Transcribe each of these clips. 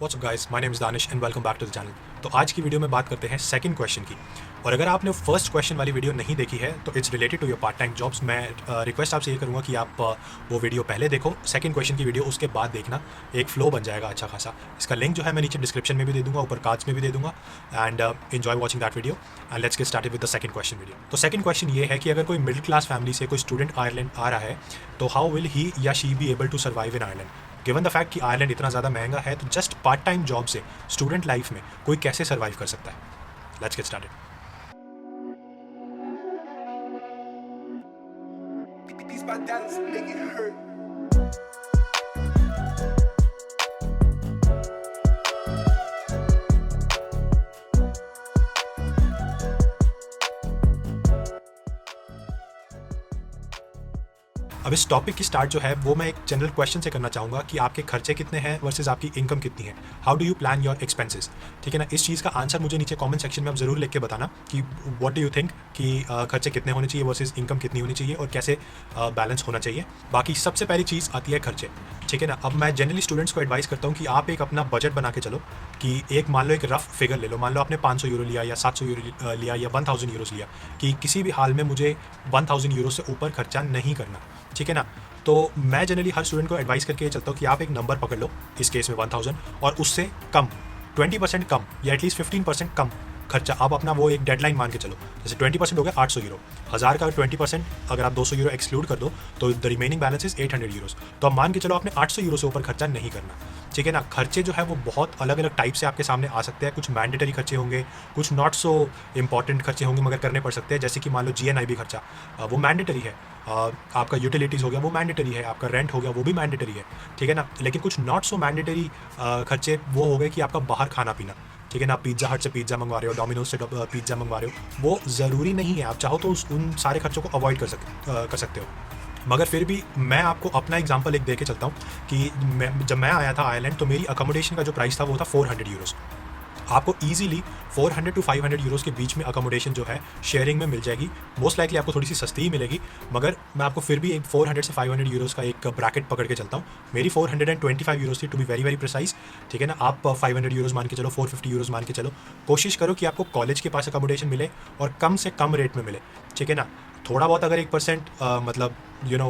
WhatsApp guys, my name is Danish and welcome back to the channel. तो आज की video में बात करते हैं सेकंड क्वेश्चन की। और अगर आपने फर्स्ट क्वेश्चन वाली वीडियो नहीं देखी है तो it's related to your part time jobs. मैं रिक्वेस्ट आपसे ये करूँगा कि आप वो वीडियो पहले देखो, सेकंड क्वेश्चन की वीडियो उसके बाद देखना, एक फ्लो बन जाएगा अच्छा खासा। इसका लिंक जो है मैं नीचे डिस्क्रिप्शन में भी दे दूँगा, ऊपर कार्ड्स में भी दे दूँगा। And enjoy watching that video and let's get started with the second question video. तो सेकंड क्वेश्चन ये है कि अगर कोई मिडिल क्लास फैमिली से कोई स्टूडेंट आयरलैंड आ रहा है तो हाउ विल ही या she be able to survive in Ireland. Given the fact कि आयरलैंड इतना ज़्यादा महंगा है, तो जस्ट पार्ट टाइम जॉब से स्टूडेंट लाइफ में कोई कैसे सर्वाइव कर सकता है। Let's get started. These my dollars make it hurt. अब इस टॉपिक की स्टार्ट जो है वो मैं एक जनरल क्वेश्चन से करना चाहूँगा कि आपके खर्चे कितने हैं वर्सेस आपकी इनकम कितनी है। How do you plan your expenses. ठीक है ना, इस चीज़ का आंसर मुझे नीचे कमेंट सेक्शन में आप ज़रूर लिख के बताना कि व्हाट डू यू थिंक कि खर्चे कितने होने चाहिए वर्सेस इनकम कितनी होनी चाहिए और कैसे बैलेंस होना चाहिए। बाकी सबसे पहली चीज़ आती है खर्चे। ठीक है ना, अब मैं जनरली स्टूडेंट्स को एडवाइस करता हूँ कि आप एक अपना बजट बना के चलो कि एक मान लो एक रफ फिगर ले लो। मान लो आपने 500 यूरो लिया या 700 यूरो लिया या 1000 यूरोस लिया कि किसी भी हाल में मुझे 1000 यूरो से ऊपर खर्चा नहीं करना। ठीक है ना, तो मैं जनरली हर स्टूडेंट को एडवाइस करके ये चलता हूँ कि आप एक नंबर पकड़ लो, इस केस में 1000, और उससे कम 20% कम या एटलीस्ट 15% कम खर्चा आप अपना वो एक डेडलाइन मान के चलो। जैसे 20% हो गया 800 यूरो, 1000 का 20% अगर आप 200 यूरो एक्सक्लूड कर दो तो the remaining balance is 800 Euros. तो आप मान के चलो आपने 800 यूरो से ऊपर खर्चा नहीं करना। ठीक है ना, खर्चे जो है वो बहुत अलग अलग टाइप से आपके सामने आ सकते हैं। कुछ मैंडेटरी खर्चे होंगे, कुछ नॉट सो इंपॉर्टेंट खर्चे होंगे मगर करने पड़ सकते हैं। जैसे कि मान लो GNIB खर्चा, वो मैंडेटरी है। आपका यूटिलिटीज़ हो गया वो मैंडेटरी है, आपका रेंट हो गया वो भी मैंडेटरी है। ठीक है ना, लेकिन कुछ नॉट सो मैंडेटरी खर्चे वो हो गए कि आपका बाहर खाना पीना। ठीक है ना, आप पिज़्ज़ा हट से पिज़्ज़ा मंगवा रहे हो, डोमिनोज से पिज़्ज़ा मंगवा रहे हो, वो ज़रूरी नहीं है। आप चाहो तो उन सारे खर्चों को अवॉइड कर सकते हो। मगर फिर भी मैं आपको अपना एग्जांपल एक दे के चलता हूँ कि जब मैं आया था आयरलैंड तो मेरी अकोमोडेशन का जो प्राइस था वो था 400 यूरोस। आपको ईजिली 400 टू 500 यूरोस के बीच में अकोमोडेशन जो है शेयरिंग में मिल जाएगी। मोस्ट लाइकली आपको थोड़ी सी सस्ती ही मिलेगी, मगर मैं आपको फिर भी एक 400 से 500 यूरोस का एक ब्रैकेट पकड़ के चलता हूँ। मेरी 425 यूरोस थी to be very very precise. ठीक है ना, आप 500 यूरोस मान के चलो, 450 यूरोस मान के चलो। कोशिश करो कि आपको कॉलेज के पास अकोमोडेशन मिले और कम से कम रेट में मिले। ठीक है ना, थोड़ा बहुत अगर 1% मतलब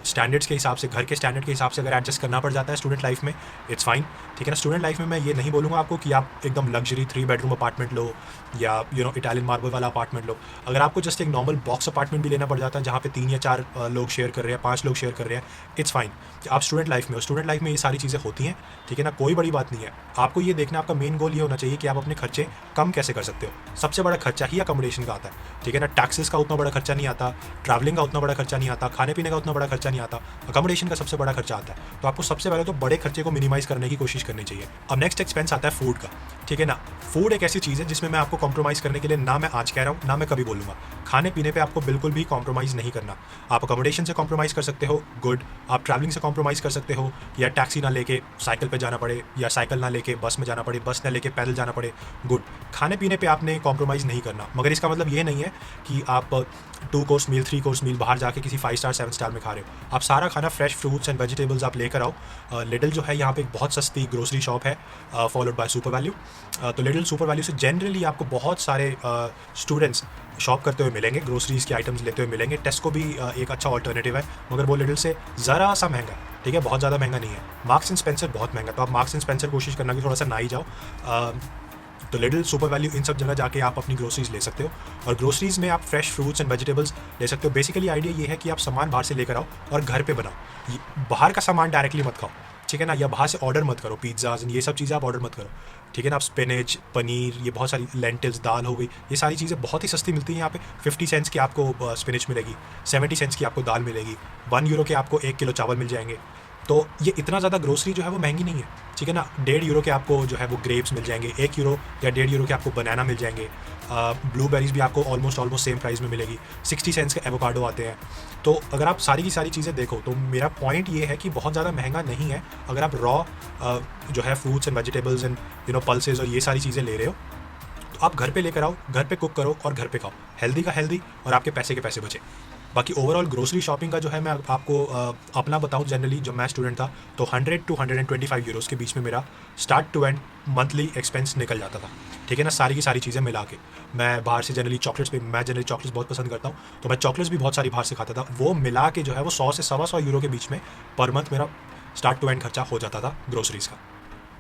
स्टैंडर्ड्स के हिसाब से, घर के स्टैंडर्ड के हिसाब से अगर एडजस्ट करना पड़ जाता है स्टूडेंट लाइफ में, इट्स फाइन। ठीक है ना, स्टूडेंट लाइफ में मैं ये नहीं बोलूँगा आपको कि आप एकदम लग्जरी 3 बेडरूम अपार्टमेंट लो या इटालियन मार्बल वाला अपार्टमेंट लो। अगर आपको जस्ट एक नॉर्मल बॉक्स अपार्टमेंट भी लेना पड़ जाता है जहाँ पे 3 या 4 लोग शेयर कर रहे हैं, 5 लोग शेयर कर रहे हैं, इट्स फाइन। आप स्टूडेंट लाइफ में हो, स्टूडेंट लाइफ में ये सारी चीज़ें होती हैं। ठीक है ना, कोई बड़ी बात नहीं है। आपको ये देखना, आपका मेन गोल ये होना चाहिए कि आप अपने खर्चे कम कैसे कर सकते हो। सबसे बड़ा खर्चा ही अकोमोडेशन का आता है। ठीक है ना, टैक्सेस का उतना बड़ा खर्चा नहीं आता, ट्रैवलिंग का उतना बड़ा खर्चा नहीं आता, खाने पीने का उतना बड़ा खर्चा नहीं आता, अकोमोडेशन का सबसे बड़ा खर्चा आता है। तो आपको सबसे पहले तो बड़े खर्चे को मिनिमाइज करने की कोशिश करनी चाहिए। अब नेक्स्ट एक्सपेंस आता है फूड का। ठीक है ना, फूड एक ऐसी चीज़ है जिसमें मैं आपको कॉम्प्रोमाइज़ करने के लिए ना मैं आज कह रहा हूँ ना मैं कभी बोलूँगा। खाने पीने पे आपको बिल्कुल भी कॉम्प्रोमाइज़ नहीं करना। आप अकोमोडेशन से कॉम्प्रोमाइज़ कर सकते हो, गुड। आप ट्रैवलिंग से कॉम्प्रोमाइज़ कर सकते हो, या टैक्सी ना लेके साइकिल पे जाना पड़े, या साइकिल ना लेके बस में जाना पड़े, बस ना लेके पैदल जाना पड़े, गुड। खाने पीने पे आपने कॉम्प्रोमाइज़ नहीं करना, मगर इसका मतलब ये नहीं है कि आप 2 कोर्स मील 3 कोर्स मील बाहर जाके किसी 5 स्टार 7 स्टार में खा रहे हो। आप सारा खाना फ्रेश फ्रूट्स एंड वेजिटेबल्स आप लेकर आओ। लिटिल जो है यहाँ पे एक बहुत सस्ती ग्रोसरी शॉप है, फॉलोड बाय सुपर वैल्यू। तो लिटिल सुपर वैल्यू से जनरली आपको बहुत सारे स्टूडेंट्स शॉप करते हुए मिलेंगे, ग्रोसरीज़ के आइटम्स लेते हुए मिलेंगे। टेस्को भी एक अच्छा ऑल्टरनेटिव है, मगर वो लिटिल से ज़रा सा महंगा है। ठीक है, बहुत ज़्यादा महंगा नहीं है। मार्क्स एंड स्पेंसर बहुत महंगा, तो आप मार्क्स एंड स्पेंसर कोशिश करना कि थोड़ा सा ना ही जाओ। तो लिटिल सुपर वैल्यू, इन सब जगह जाके आप अपनी ग्रोसरीज ले सकते हो, और ग्रोसरीज में आप फ्रेश फ्रूट्स एंड वेजिटेबल्स ले सकते हो। बेसिकली आइडिया ये है कि आप सामान बाहर से लेकर आओ और घर पे बनाओ। बाहर का सामान डायरेक्टली मत खाओ। ठीक है ना, या बाहर से ऑर्डर मत करो, पिज़्ज़ाज ये सब चीज़ें आप ऑर्डर मत करो। ठीक है ना, आप स्पिनच, पनीर, ये बहुत सारी लेंटिल्स, दाल हो गई, ये सारी चीज़ें बहुत ही सस्ती मिलती हैं यहाँ पे। 50 सेंट्स की आपको स्पिनच मिलेगी, 70 सेंट्स की आपको दाल मिलेगी, 1 यूरो के आपको 1 किलो चावल मिल जाएंगे। तो ये इतना ज़्यादा ग्रोसरी जो है वो महंगी नहीं है। ठीक है ना, 1.5 यूरो के आपको जो है वो ग्रेप्स मिल जाएंगे, 1 यूरो या 1.5 यूरो के आपको बनाना मिल जाएंगे। ब्लूबेरीज भी आपको ऑलमोस्ट सेम प्राइस में मिलेगी। 60 सेंट्स के एवोकाडो आते हैं। तो अगर आप सारी की सारी चीज़ें देखो तो मेरा पॉइंट ये है कि बहुत ज़्यादा महंगा नहीं है। अगर आप रॉ जो है fruits and vegetables and pulses और ये सारी चीज़ें ले रहे हो तो आप घर पे लेकर आओ, घर पे कुक करो और घर पे खाओ। हेल्दी का हेल्दी और आपके पैसे के पैसे बचे। बाकी ओवरऑल ग्रोसरी शॉपिंग का जो है मैं आपको अपना बताऊं, जनरली जब मैं स्टूडेंट था तो 100 टू 125 यूरोस के बीच में मेरा start to end monthly expense निकल जाता था, ठीक है ना, सारी की सारी चीज़ें मिला के। मैं बाहर से जनरली मैं जनरली चॉकलेट्स बहुत पसंद करता हूँ, तो मैं चॉकलेट्स भी बहुत सारी बाहर से खाता था। वो मिला के जो है वो 100 से सवा 100 यूरो के बीच में पर मंथ मेरा स्टार्ट टू एंड खर्चा हो जाता था ग्रोसरीज़ का।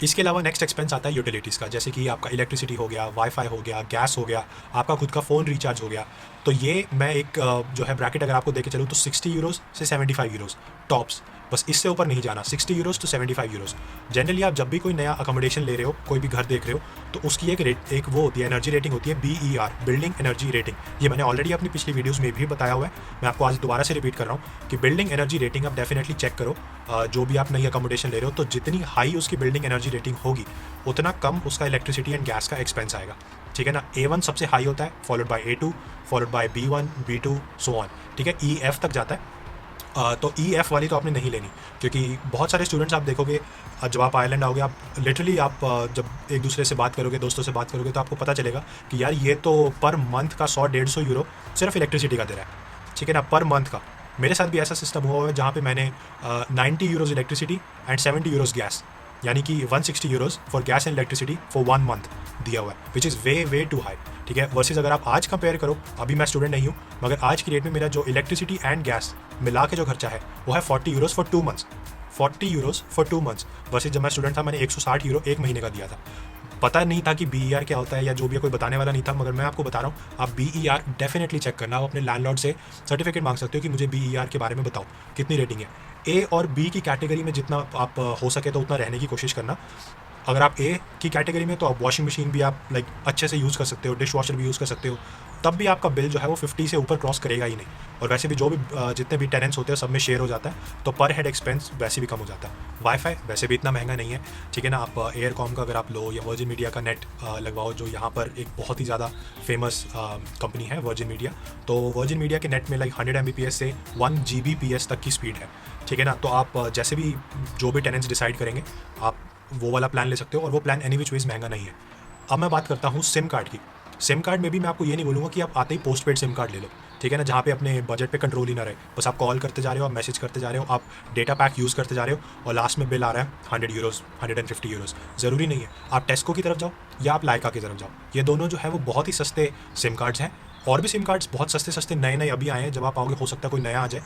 इसके अलावा नेक्स्ट एक्सपेंस आता है यूटिलिटीज़ का, जैसे कि आपका इलेक्ट्रिसिटी हो गया, वाईफाई हो गया, गैस हो गया, आपका खुद का फ़ोन रिचार्ज हो गया। तो ये मैं एक जो है ब्रैकेट अगर आपको देके चलूँ तो 60 यूरोज़ से 75 यूरोज़ टॉप्स, बस इससे ऊपर नहीं जाना। 60 यूरोज़ टू 75 यूरोज़। जनरली आप जब भी कोई नया अकोमोडेशन ले रहे हो, कोई भी घर देख रहे हो, तो उसकी एक वो होती है, एनर्जी रेटिंग होती है, BER, बिल्डिंग एनर्जी रेटिंग। ये मैंने ऑलरेडी अपनी पिछली वीडियोज़ में भी बताया हुआ है, मैं आपको आज दोबारा से रिपीट कर रहा हूँ कि बिल्डिंग एनर्जी रेटिंग आप डेफिनेटली चेक करो। जो भी आप नई अकोमोडेशन ले रहे हो, तो जितनी हाई उसकी बिल्डिंग एनर्जी रेटिंग होगी, उतना कम उसका इलेक्ट्रिसिटी एंड गैस का एक्सपेंस आएगा, ठीक है ना। A1 सबसे हाई होता है, followed by A2, followed by B1, B2 so on, ठीक है। EF तक जाता है। तो EF वाली तो आपने नहीं लेनी, क्योंकि बहुत सारे स्टूडेंट्स आप देखोगे जब आप आयरलैंड आओगे, आप लिटरली आप जब एक दूसरे से बात करोगे, दोस्तों से बात करोगे, तो आपको पता चलेगा कि यार ये तो पर मंथ का 100-150 यूरो सिर्फ इलेक्ट्रिसिटी का दे रहा है, ठीक है ना, पर मंथ का। मेरे साथ भी ऐसा सिस्टम हुआ है जहाँ पे मैंने 90 euros electricity and 70 euros gas, यानी कि 160 euros for gas and electricity for 1 month दिया हुआ है, which is way too high, ठीक है। वर्सेस अगर आप आज कंपेयर करो, अभी मैं स्टूडेंट नहीं हूँ, मगर आज की डेट में मेरा जो इलेक्ट्रिसिटी एंड गैस मिला के जो खर्चा है वो है 40 euros for 2 months, 40 euros for 2 months. Versus जब मैं स्टूडेंट था मैंने 160 यूरो एक महीने का दिया था। पता नहीं था कि BER क्या होता है या जो भी है, कोई बताने वाला नहीं था, मगर मैं आपको बता रहा हूँ, आप BER डेफिनेटली चेक करना। आप अपने लैंडलॉर्ड से सर्टिफिकेट मांग सकते हो कि मुझे BER के बारे में बताओ, कितनी रेटिंग है। A और B की कैटेगरी में जितना आप हो सके तो उतना रहने की कोशिश करना। अगर आप A की कैटेगरी में, तो आप वॉशिंग मशीन भी आप लाइक अच्छे से यूज़ कर सकते हो, डिश वॉशर भी यूज़ कर सकते हो, तब भी आपका बिल जो है वो 50 से ऊपर क्रॉस करेगा ही नहीं। और वैसे भी जो भी जितने भी टेनेंट्स होते हैं सब में शेयर हो जाता है, तो पर हेड एक्सपेंस वैसे भी कम हो जाता है। वाईफाई वैसे भी इतना महंगा नहीं है, ठीक है ना। आप एयरकॉम का अगर आप लो या वर्जिन मीडिया का नेट लगवाओ, जो यहाँ पर एक बहुत ही ज़्यादा फेमस कंपनी है वर्जिन मीडिया, तो वर्जिन मीडिया के नेट में लाइक 100 Mbps से 1 Gbps तक की स्पीड है, ठीक है ना। तो आप जैसे भी जो भी टेनेंट्स डिसाइड करेंगे, आप वो वाला प्लान ले सकते हो, और वो प्लान एनी विच वेज महंगा नहीं है। अब मैं बात करता हूँ सिम कार्ड की। सिम कार्ड में भी मैं आपको ये नहीं बोलूँगा कि आप आते ही पोस्ट पेड सिम कार्ड ले लो, ठीक है ना, जहाँ पे अपने बजट पे कंट्रोल ही ना रहे, बस आप कॉल करते जा रहे हो, आप मैसेज करते जा रहे हो, आप डेटा पैक यूज़ करते जा रहे हो, और लास्ट में बिल आ रहा है 100 यूरोज़, 150 यूरोज़। ज़रूरी नहीं है आप टेस्को की तरफ जाओ या आप लाइका की तरफ जाओ, ये दोनों जो है वो बहुत ही सस्ते सिम कार्ड्स हैं। और भी सिम कार्ड्स बहुत सस्ते सस्ते नए अभी आए हैं, जब आप आओगे हो सकता है कोई नया आ जाए,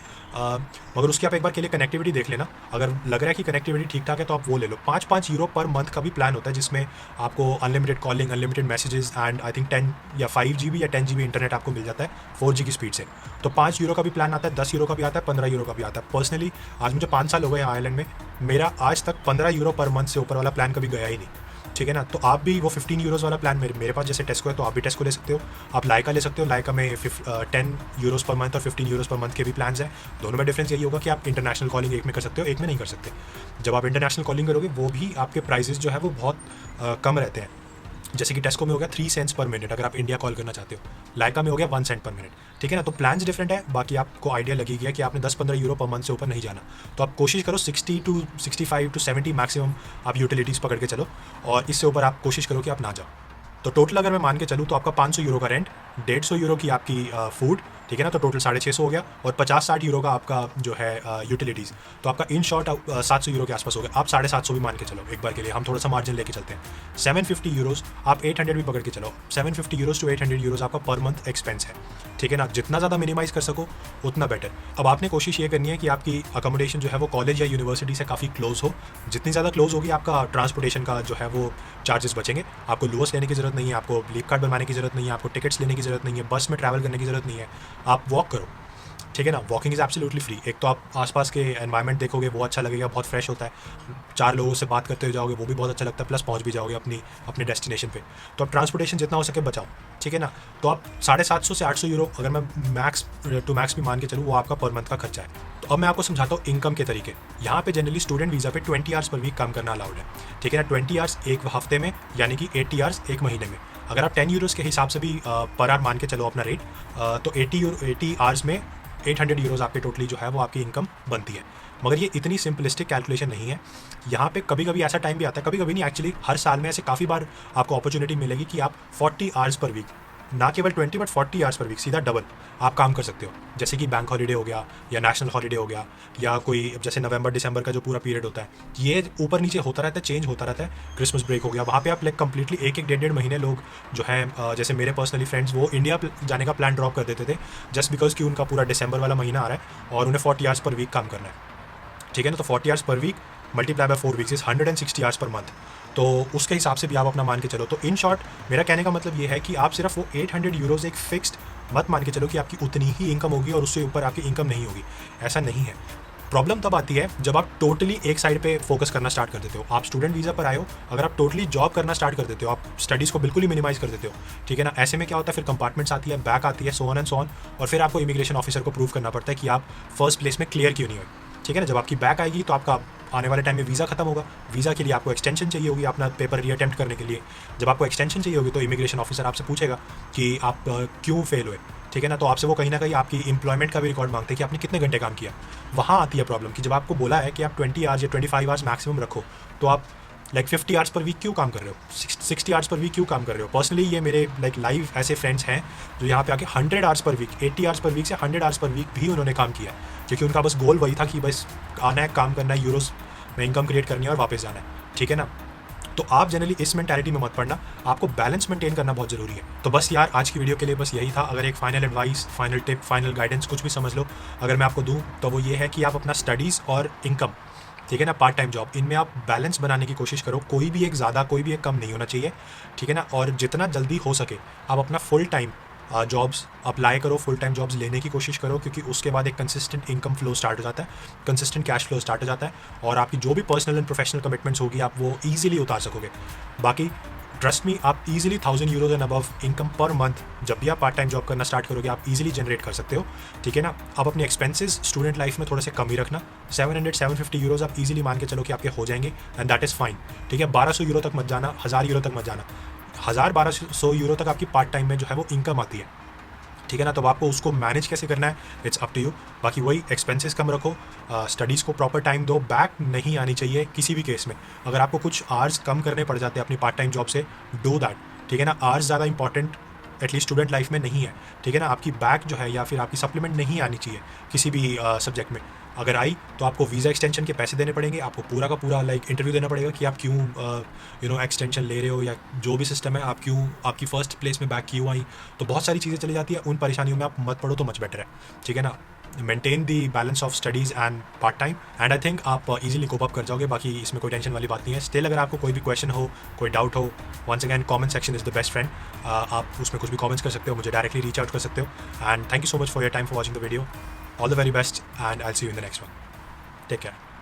मगर उसकी आप एक बार के लिए कनेक्टिविटी देख लेना। अगर लग रहा है कि कनेक्टिविटी ठीक ठाक है तो आप वो ले लो। 5-5 यूरो पर मंथ का भी प्लान होता है, जिसमें आपको unlimited calling, unlimited messages and I think 10 या 5 GB या 10 GB इंटरनेट आपको मिल जाता है 4G की स्पीड से। तो 5 यूरो का भी प्लान आता है, 10 यूरो का भी आता है, 15 यूरो का भी आता है। पर्सनली आज मुझे 5 साल हो गए आयरलैंड में, मेरा आज तक 15 यूरो पर मंथ से ऊपर वाला प्लान कभी गया ही नहीं, ठीक है ना। तो आप भी वो 15 यूरोज़ वाला प्लान, मेरे पास जैसे टेस्को है तो आप भी टेस्को ले सकते हो, आप लाइका ले सकते हो। लाइका में 10 यूरोज़ पर मंथ और 15 यूरोज़ पर मंथ के भी प्लान्स हैं। दोनों में डिफरेंस यही होगा कि आप इंटरनेशनल कॉलिंग एक में कर सकते हो, एक में नहीं कर सकते। जब आप इंटरनेशनल कॉलिंग करोगे वो भी आपके प्राइजेस जो है वो बहुत कम रहते हैं। जैसे कि टेस्को में हो गया 3 सेंट्स पर मिनट अगर आप इंडिया कॉल करना चाहते हो, लाइका में हो गया 1 सेंट पर मिनट, ठीक है ना। तो प्लान्स डिफरेंट है, बाकी आपको आइडिया लगी गया कि आपने 10-15 यूरो पर मंथ से ऊपर नहीं जाना। तो आप कोशिश करो 60 to 65 to 70 मैक्सिमम आप यूटिलिटीज़ पकड़ के चलो, और इससे ऊपर आप कोशिश करो कि आप ना जाओ। तो टोटल अगर मैं मान के चलूँ तो आपका 500 यूरो का रेंट, 150 यूरो की आपकी फूड, ठीक है ना, तो टोटल 650 हो गया, और 50-60 यूरो का आपका जो है यूटिलिटीज़, तो आपका इन शॉर्ट 700 यूरो के आसपास हो गया। आप 750 भी मान के चलो एक बार के लिए, हम थोड़ा सा मार्जिन लेके चलते हैं। 750 यूरोज़, आप 800 भी पकड़ के चलो, 750 यूरोज़ टू 800 यूरोज़ आपका पर मंथ एक्सपेंस है, ठीक है ना। जितना ज़्यादा मिनिमाइज़ कर सको उतना बेटर। अब आपने कोशिश ये करनी है कि आपकी अकोमोडेशन जो है वो कॉलेज या यूनिवर्सिटी से काफ़ी क्लोज हो। जितनी ज़्यादा क्लोज होगी आपका ट्रांसपोर्टेशन का जो है वो चार्जेस बचेंगे। आपको लुअस लेने की ज़रूरत नहीं है, आपको लीव कार्ड बनवाने की ज़रूरत नहीं है, आपको टिकट्स लेने की ज़रूरत नहीं है, बस में ट्रैवल करने की ज़रूरत नहीं है, आप वॉक करो, ठीक है ना। Walking is absolutely free. एक तो आप आसपास के एनवायरनमेंट देखोगे, वो अच्छा लगेगा, बहुत फ्रेश होता है, 4 लोगों से बात करते हुए जाओगे, वो भी बहुत अच्छा लगता है, प्लस पहुंच भी जाओगे अपने डेस्टिनेशन पे। तो आप ट्रांसपोर्टेशन जितना हो सके बचाओ, ठीक है ना। तो आप 750 से 800 यूरो अगर मैं मैक्स टू मैक्स भी मान के चलूँ, वो आपका पर मंथ का खर्चा है। तो अब मैं आपको समझाता हूँ इनकम के तरीके। यहाँ पे जनरली स्टूडेंट वीज़ा पे 20 आवर्स पर वीक काम करना अलाउड है, ठीक है ना। 20 आवर्स एक हफ्ते में, यानी कि 80 आवर्स एक महीने में। अगर आप 10 यूरोज़ के हिसाब से भी पर आवर मान के चलो अपना रेट, तो 80 आवर्स में 800 यूरोज़ आपके टोटली जो है वो आपकी इनकम बनती है। मगर ये इतनी सिंपलिस्टिक कैलकुलेशन नहीं है। यहाँ पे कभी कभी ऐसा टाइम भी आता है, कभी कभी नहीं एक्चुअली, हर साल में ऐसे काफ़ी बार आपको अपॉर्चुनिटी मिलेगी कि आप 40 आवर्स पर वीक ना केवल 20 बट 40 आवर्स पर वीक, सीधा डबल आप काम कर सकते हो। जैसे कि बैंक हॉलीडे हो गया या नेशनल हॉलीडे हो गया या कोई जैसे नवंबर दिसंबर का जो पूरा पीरियड होता है, ये ऊपर नीचे होता रहता है, चेंज होता रहता है। क्रिसमस ब्रेक हो गया, वहाँ पे आप लाइक कंप्लीटली एक डेढ़ महीने लोग जो है जैसे मेरे पर्सनली फ्रेंड्स वो इंडिया जाने का प्लान ड्रॉप कर देते थे जस्ट बिकॉज कि उनका पूरा दिसंबर वाला महीना आ रहा है और उन्हें 40 आवर्स पर वीक काम करना है, ठीक है ना। तो 40 hours per week multiply by 4 weeks is 160 hours per month. तो उसके हिसाब से भी आप अपना मान के चलो। तो इन शॉर्ट मेरा कहने का मतलब ये है कि आप सिर्फ वो 800 यूरोज़ एक फिक्स्ड मत मान के चलो कि आपकी उतनी ही इनकम होगी और उससे ऊपर आपकी इनकम नहीं होगी, ऐसा नहीं है। प्रॉब्लम तब आती है जब आप टोटली एक साइड पे फोकस करना स्टार्ट कर देते हो। आप स्टूडेंट वीज़ा पर आए हो, अगर आप टोटली जॉब करना स्टार्ट कर देते हो, आप स्टडीज़ को बिल्कुल ही मिनिमाइज कर देते हो, ठीक है ना। ऐसे में क्या होता है, फिर कंपार्टमेंट्स आती है, बैक आती है, so on and so on, और फिर आपको इमिग्रेशन ऑफिसर को प्रूव करना पड़ता है कि आप फर्स्ट प्लेस में क्लियर क्यों नहीं हुए, ठीक है ना। जब आपकी बैक आएगी तो आपका आने वाले टाइम में वीज़ा खत्म होगा, वीज़ा के लिए आपको एक्सटेंशन चाहिए होगी अपना पेपर रीअटेम्प्ट करने के लिए। जब आपको एक्सटेंशन चाहिए होगी तो इमिग्रेशन ऑफिसर आपसे पूछेगा कि आप क्यों फेल हुए, ठीक है ना। तो आपसे वो कहीं ना कहीं आपकी एम्प्लॉयमेंट का भी रिकॉर्ड मांगते हैं कि आपने कितने घंटे काम किया। वहाँ आती है प्रॉब्लम कि जब आपको बोला है कि आप 20 आवर्स या 25 आवर्स मैक्सिमम रखो, तो आप लाइक 50 आवर्स पर वीक क्यों काम कर रहे हो, 60 आवर्स पर वीक क्यों काम कर रहे हो। पर्सनली ये मेरे लाइक लाइव ऐसे फ्रेंड्स हैं जो यहाँ पे आके 100 hours per week, 80 hours per week से 100 आवर्स पर वीक भी उन्होंने काम किया, क्योंकि उनका बस गोल वही था कि बस आना है, काम करना है, यूरोस में इनकम क्रिएट करनी है और वापस जाना है, ठीक है ना। तो आप जनरली इस मेंटालिटी में मत पड़ना, आपको बैलेंस मेंटेन करना बहुत ज़रूरी है। तो बस यार आज की वीडियो के लिए बस यही था। अगर एक final advice, final tip, final guidance कुछ भी समझ लो अगर मैं आपको दूँ तो वो ये है कि आप अपना स्टडीज़ और इनकम, ठीक है ना, पार्ट टाइम जॉब, इनमें आप बैलेंस बनाने की कोशिश करो। कोई भी एक ज़्यादा, कोई भी एक कम नहीं होना चाहिए, ठीक है ना। और जितना जल्दी हो सके आप अपना फुल टाइम जॉब्स अप्लाई करो, फुल टाइम जॉब्स लेने की कोशिश करो, क्योंकि उसके बाद एक कंसिस्टेंट इनकम फ्लो स्टार्ट हो जाता है, कंसिस्टेंट कैश फ्लो स्टार्ट हो जाता है और आपकी जो भी पर्सनल एंड प्रोफेशनल कमिटमेंट्स होगी आप वो ईजिली उतार सकोगे। बाकी ट्रस्ट मी, आप easily 1000 euros and above income per month जब भी आप पार्ट टाइम जॉब करना स्टार्ट करोगे आप इजीली जनरेट कर सकते हो, ठीक है ना। आप अपने एक्सपेंसेस स्टूडेंट लाइफ में थोड़े से कम ही रखना, 700-750 यूरोज आप इजीली मान के चलो कि आपके हो जाएंगे एंड दैट इज़ फाइन, ठीक है। 1200 यूरो तक मत जाना, 1000 यूरो तक मत जाना, 1000-1200 यूरो तक आपकी पार्ट टाइम में जो है वो इनकम आती है, ठीक है ना। तो आपको उसको मैनेज कैसे करना है इट्स अप टू यू। बाकी वही एक्सपेंसेस कम रखो, स्टडीज़ को प्रॉपर टाइम दो, बैक नहीं आनी चाहिए किसी भी केस में। अगर आपको कुछ आवर्स कम करने पड़ जाते हैं अपनी पार्ट टाइम जॉब से, डू दैट, ठीक है ना। आवर्स ज़्यादा इंपॉर्टेंट एटलीस्ट स्टूडेंट लाइफ में नहीं है, ठीक है ना। आपकी बैक जो है या फिर आपकी सप्लीमेंट नहीं आनी चाहिए किसी भी सब्जेक्ट में। अगर आई तो आपको वीज़ा एक्सटेंशन के पैसे देने पड़ेंगे, आपको पूरा का पूरा लाइक इंटरव्यू देना पड़ेगा कि आप क्यों एक्सटेंशन ले रहे हो या जो भी सिस्टम है, आप क्यों आपकी फर्स्ट प्लेस में बैक क्यों आई। तो बहुत सारी चीज़ें चली जाती है, उन परेशानियों में आप मत पड़ो तो मच बेटर है, ठीक है ना। Maintain the balance of studies and part time and I think आप इजीली कोप अप कर जाओगे। बाकी इसमें कोई टेंशन वाली बात नहीं है। स्टिल अगर आपको कोई भी क्वेश्चन हो, कोई डाउट हो, once again comment section is the best friend. आप उसमें कुछ भी कमेंट्स कर सकते हो, मुझे डायरेक्टली रीच आउट कर सकते हो। And thank you so much for your time for watching the video. All the very best and I will see you in the next one. Take care.